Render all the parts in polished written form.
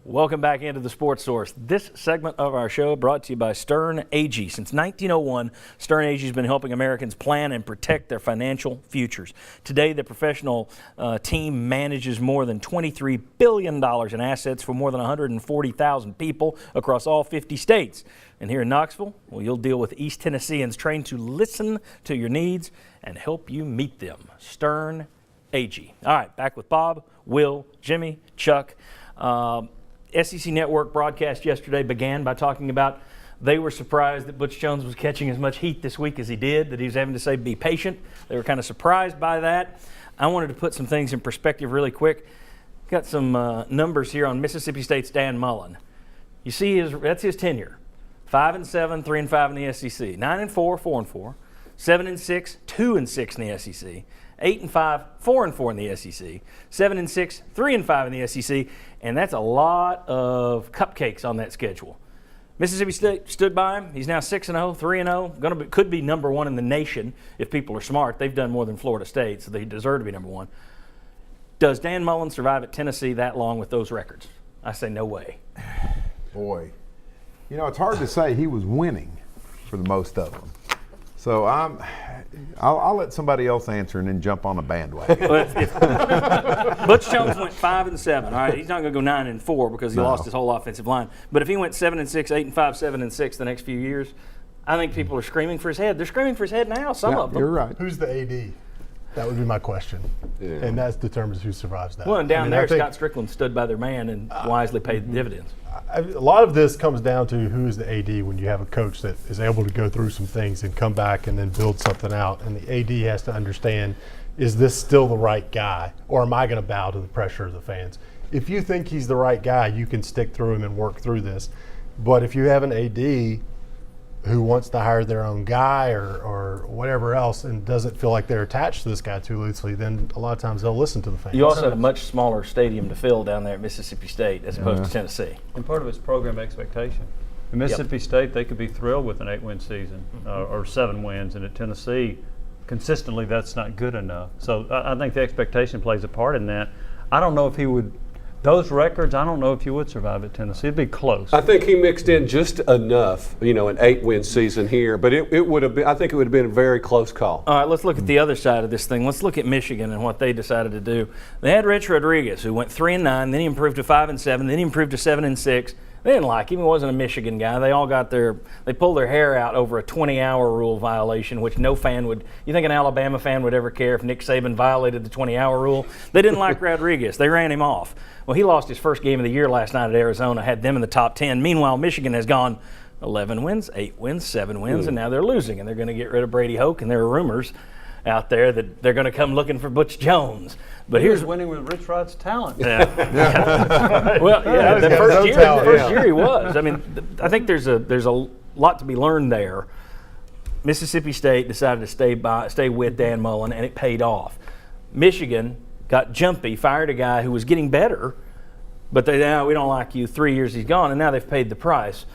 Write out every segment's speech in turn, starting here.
Welcome back into the Sports Source. This segment of our show brought to you by Stern Agee. Since 1901, Stern Agee has been helping Americans plan and protect their financial futures. Today, the professional team manages more than $23 billion in assets for more than 140,000 people across all 50 states. And here in Knoxville, well, you'll deal with East Tennesseans trained to listen to your needs and help you meet them. Stern Agee. All right, back with Bob, Will, Jimmy, Chuck. SEC Network broadcast yesterday began by talking about they were surprised that Butch Jones was catching as much heat this week as he did, that he was having to say be patient. They were kind of surprised by that. I wanted to put some ththings in perspective really quick. Got some numbers here on Mississippi State's Dan Mullen. You see, that's his tenure. 5-7, 3-5 in the SEC. 9-4, 4-4. 7-6, 2-6 in the SEC. 8-5, 4-4 in the SEC. 7-6, 3-5 in the SEC. And that's a lot of cupcakes on that schedule. Mississippi State stood by him. He's now 6-0, 3-0. Could be number one in the nation if people are smart. They've done more than Florida State, so they deserve to be number one. Does Dan Mullen survive at Tennessee that long with those records? I say no way. Boy, you know, it's hard to say. He was winning for the most of them. So I'll let somebody else answer and then jump on a bandwagon. Butch Jones went 5-7. All right, he's not going to go 9-4 because he lost his whole offensive line. But if he went 7-6, 8-5, 7-6 the next few years, I think people are screaming for his head. They're screaming for his head now. Some of them. You're right. Who's the AD? That would be my question. Yeah. And that determines who survives that. Well, and down there, Scott Strickland stood by their man and wisely paid the dividends. A lot of this comes down to who is the AD when you have a coach that is able to go through some things and come back and then build something out. And the AD has to understand, is this still the right guy, or am I going to bow to the pressure of the fans? If you think he's the right guy, you can stick through him and work through this. But if you have an AD who wants to hire their own guy or whatever else and doesn't feel like they're attached to this guy too loosely, then a lot of times they'll listen to the fans. You also have a much smaller stadium to fill down there at Mississippi State as opposed to Tennessee. And part of it's program expectation. At Mississippi State, they could be thrilled with an 8-win season or 7 wins, and at Tennessee, consistently that's not good enough. So I think the expectation plays a part in that. I don't know if he would – those records, I don't know if you would survive at Tennessee. It'd be close. I think he mixed in just enough, an 8-win season here, but it would have been. I think it would have been a very close call. All right, let's look at the other side of this thing. Let's look at Michigan and what they decided to do. They had Rich Rodriguez, who went 3-9, then he improved to 5-7, then he improved to 7-6. They didn't like him. He wasn't a Michigan guy. They all they pulled their hair out over a 20-hour rule violation, which no fan would. You think an Alabama fan would ever care if Nick Saban violated the 20-hour rule? They didn't like Rodriguez. They ran him off. Well, he lost his first game of the year last night at Arizona, had them in the top 10. Meanwhile, Michigan has gone 11 wins, 8 wins, 7 wins, and now they're losing, and they're going to get rid of Brady Hoke, and there are rumors out there that they're going to come looking for Butch Jones. But here's winning with Rich Rod's talent. Yeah. Well, yeah, the first year he was. I mean, I think there's a lot to be learned there. Mississippi State decided to stay with Dan Mullen, and it paid off. Michigan got jumpy, fired a guy who was getting better, but we don't like you. 3 years he's gone, and now they've paid the price.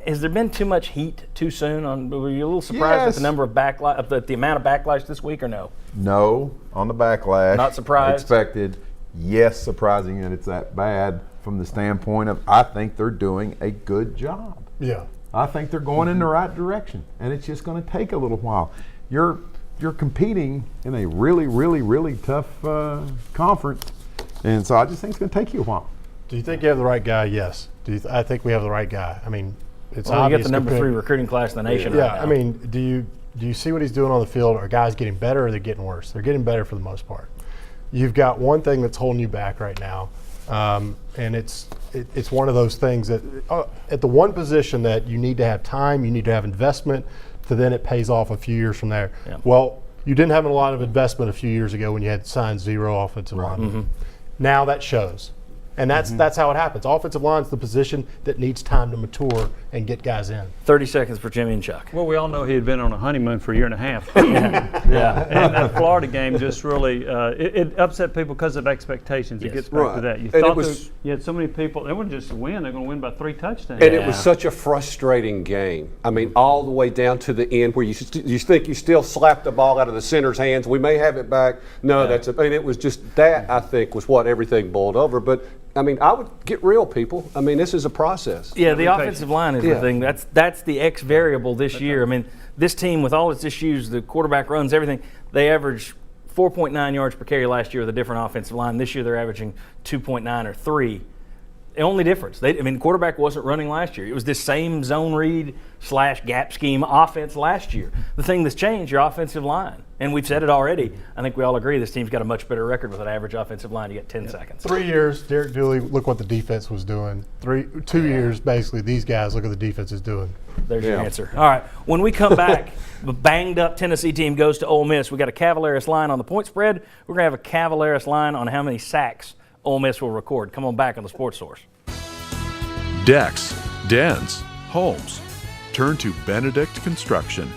Has there been too much heat too soon? Were you a little surprised at the number of backlash, the amount of backlash this week, or no? No, on the backlash. Not surprised? Expected. Yes, surprising that it's that bad from the standpoint of I think they're doing a good job. Yeah. I think they're going in the right direction, and it's just going to take a little while. You're competing in a really, really, really tough conference, and so I just think it's going to take you a while. Do you think you have the right guy? Yes. I think we have the right guy. I mean, it's obvious. You get the number 3 recruiting class in the nation right now. Yeah, I mean, do you see what he's doing on the field? Are guys getting better or are they getting worse? They're getting better for the most part. You've got one thing that's holding you back right now, and it's one of those things that at the one position that you need to have time, you need to have investment, to then it pays off a few years from there. Yeah. Well, you didn't have a lot of investment a few years ago when you had signed 0 offensive linemen. Mm-hmm. Now that shows. And that's how it happens. Offensive line is the position that needs time to mature and get guys in. 30 seconds for Jimmy and Chuck. Well, we all know he had been on a honeymoon for a year and a half. Yeah. And that Florida game just really it upset people because of expectations. Yes. It gets back to that. You had so many people. They wouldn't just win. They're going to win by 3 touchdowns. And it was such a frustrating game. I mean, all the way down to the end where you think you still slapped the ball out of the center's hands. We may have it back. No, it was just that, I think, was what everything boiled over. But I mean, I would get real, people. I mean, this is a process. Yeah, the Rotation. offensive line is Yeah. the thing. That's the X variable this year. I mean, this team with all its issues, the quarterback runs, everything, they averaged 4.9 yards per carry last year with a different offensive line. This year they're averaging 2.9 or 3. The only difference, quarterback wasn't running last year. It was this same zone read / gap scheme offense last year. The thing that's changed, your offensive line. And we've said it already. I think we all agree this team's got a much better record with an average offensive line to get 10 seconds. 3 years, Derek Dooley, look what the defense was doing. 2 years, basically, these guys, look what the defense is doing. There's your Yeah. answer. All right. When we come back, the banged up Tennessee team goes to Ole Miss. We got a Cavaliers line on the point spread. We're going to have a Cavaliers line on how many sacks Ole Miss will record. Come on back on the Sports Source. Decks, dens, homes. Turn to Benedict Construction.